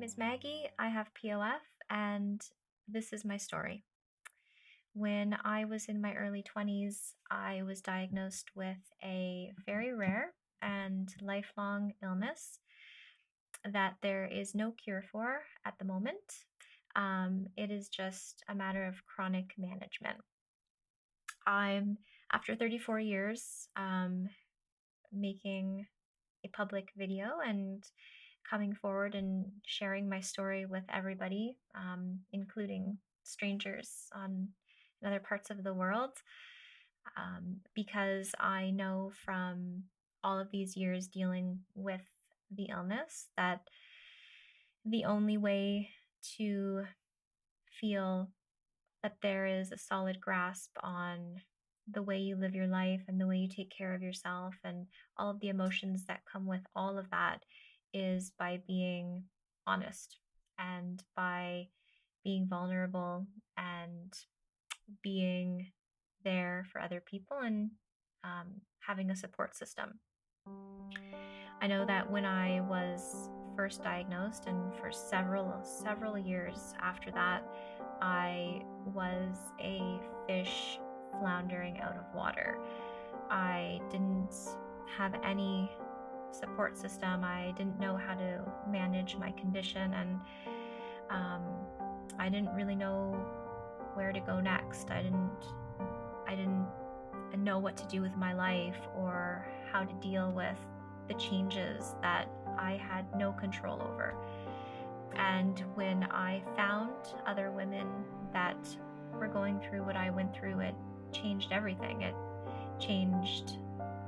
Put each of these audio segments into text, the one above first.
is Maggie. I have POF, and this is my story. When I was in my early 20s, I was diagnosed with a very rare and lifelong illness that there is no cure for at the moment. It is just a matter of chronic management. I'm, after 34 years, making a public video and coming forward and sharing my story with everybody, including strangers in other parts of the world, because I know from all of these years dealing with the illness that the only way to feel that there is a solid grasp on the way you live your life and the way you take care of yourself and all of the emotions that come with all of that is by being honest and by being vulnerable and being there for other people and having a support system. I know that when I was first diagnosed and for several years after that, I was a fish floundering out of water. I didn't have any support system. I didn't know how to manage my condition, and I didn't really know where to go next. I didn't know what to do with my life or how to deal with the changes that I had no control over. And when I found other women that were going through what I went through, it changed everything. It changed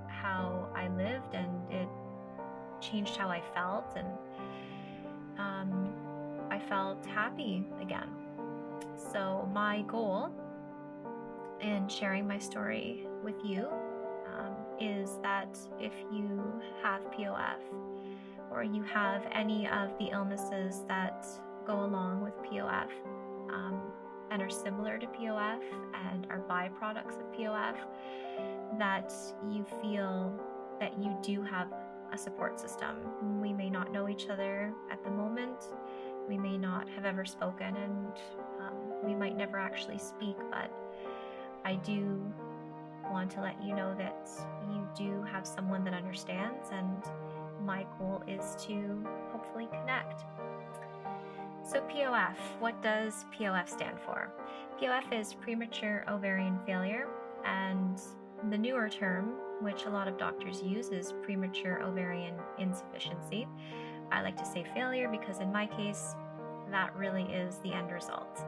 how I lived, and it changed how I felt, and I felt happy again. So my goal in sharing my story with you is that if you have POF or you have any of the illnesses that go along with POF and are similar to POF and are byproducts of POF, that you feel that you do have a support system. We may not know each other at the moment. We may not have ever spoken, and we might never actually speak, but I do want to let you know that you do have someone that understands, and my goal is to hopefully connect. So POF, what does POF stand for? POF is premature ovarian failure, and the newer term, which a lot of doctors use, is premature ovarian insufficiency. I like to say failure because in my case, that really is the end result.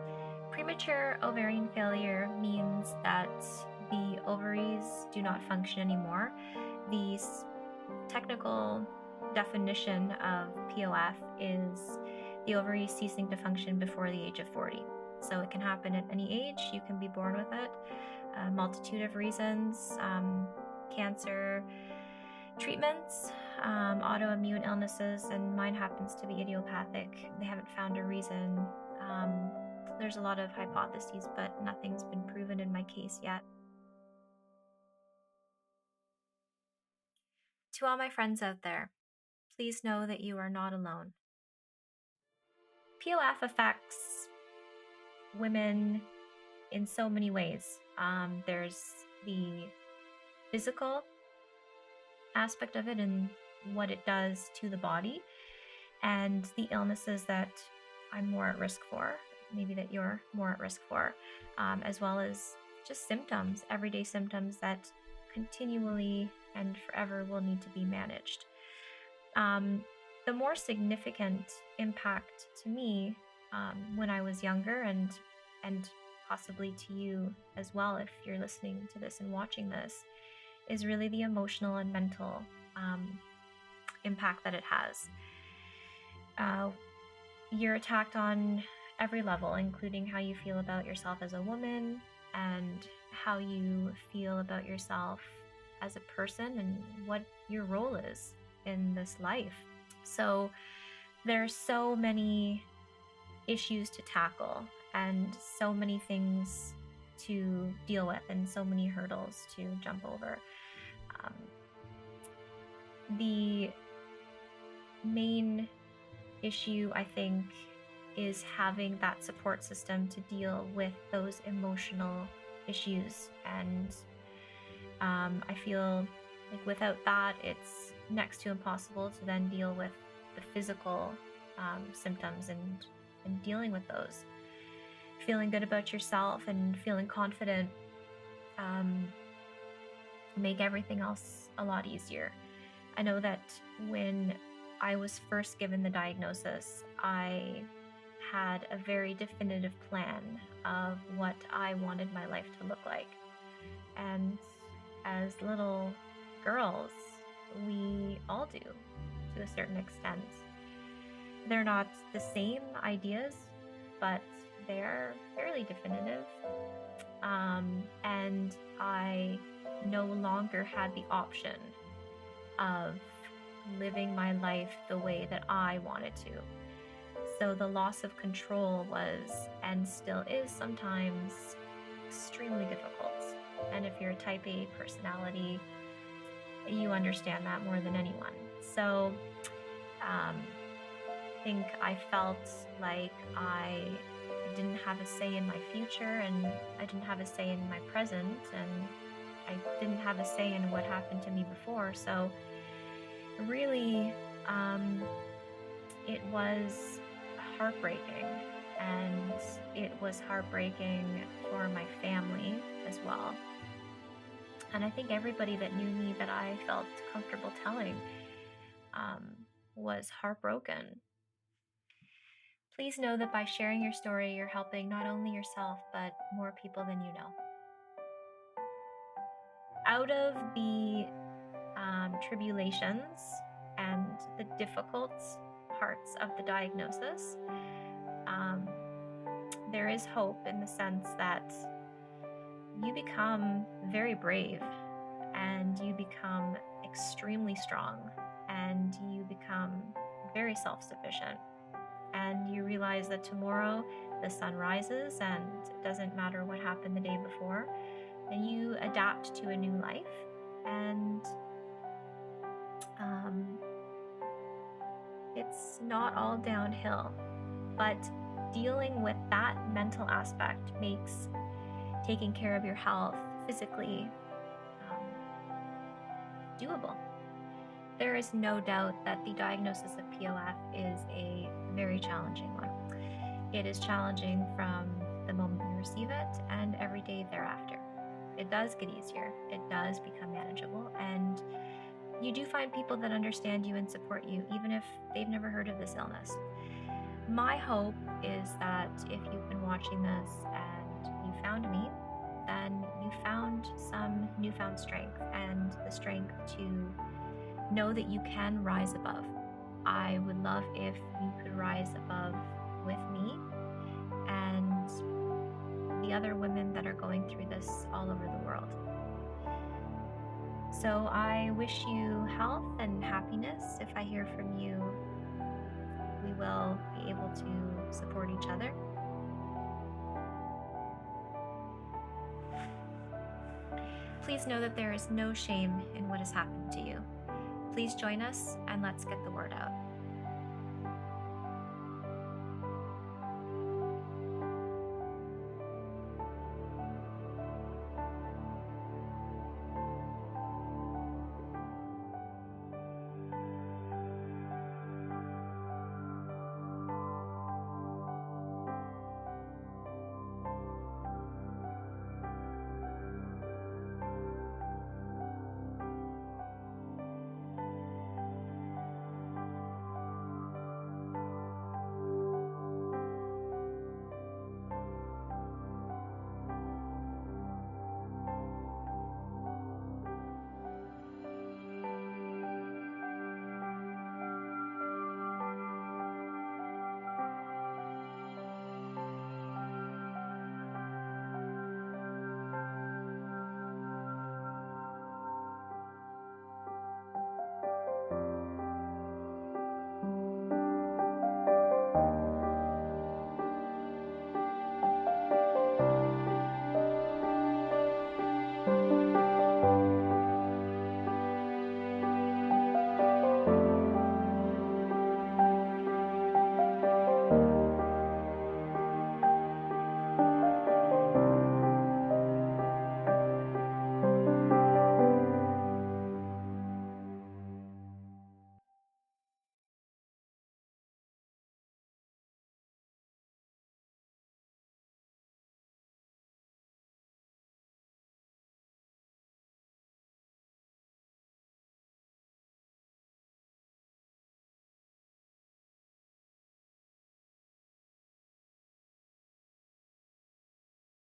Premature ovarian failure means that the ovaries do not function anymore. The technical definition of POF is the ovaries ceasing to function before the age of 40. So it can happen at any age. You can be born with it. A multitude of reasons, cancer, treatments, autoimmune illnesses, and mine happens to be idiopathic. They haven't found a reason. There's a lot of hypotheses, but nothing's been proven in my case yet. To all my friends out there, please know that you are not alone. POF affects women in so many ways. There's the physical aspect of it and what it does to the body, and the illnesses that I'm more at risk for, maybe that you're more at risk for, as well as just symptoms, everyday symptoms that continually and forever will need to be managed. The more significant impact to me when I was younger, and possibly to you as well if you're listening to this and watching this, is really the emotional and mental impact that it has. You're attacked on every level, including how you feel about yourself as a woman and how you feel about yourself as a person and what your role is in this life. So there's so many issues to tackle and so many things to deal with and so many hurdles to jump over. The main issue, I think, is having that support system to deal with those emotional issues. And I feel like without that, it's next to impossible to then deal with the physical symptoms and dealing with those. Feeling good about yourself and feeling confident make everything else a lot easier. I know that when I was first given the diagnosis, I had a very definitive plan of what I wanted my life to look like. And as little girls, we all do to a certain extent. They're not the same ideas, but they're fairly definitive. And I no longer had the option of living my life the way that I wanted to. So the loss of control was, and still is sometimes, extremely difficult. And if you're a type A personality, you understand that more than anyone. So I think I felt like I didn't have a say in my future, and I didn't have a say in my present, and I didn't have a say in what happened to me before. So really, it was heartbreaking, and it was heartbreaking for my family as well. And I think everybody that knew me that I felt comfortable telling was heartbroken. Please know that by sharing your story, you're helping not only yourself, but more people than you know. Out of the tribulations and the difficult parts of the diagnosis, there is hope in the sense that you become very brave, and you become extremely strong, and you become very self-sufficient, and you realize that tomorrow the sun rises and it doesn't matter what happened the day before, and you adapt to a new life. And it's not all downhill, but dealing with that mental aspect makes taking care of your health physically doable. There is no doubt that the diagnosis of POF is a very challenging one. It is challenging from the moment you receive it and every day thereafter. It does get easier. It does become manageable, and you do find people that understand you and support you, even if they've never heard of this illness. My hope is that if you've been watching this and you found me, then you found some newfound strength, and the strength to know that you can rise above. I would love if you could rise above with me and the other women that are going through this all over the world. So I wish you health and happiness. If I hear from you, we will be able to support each other. Please know that there is no shame in what has happened to you. Please join us and let's get the word out.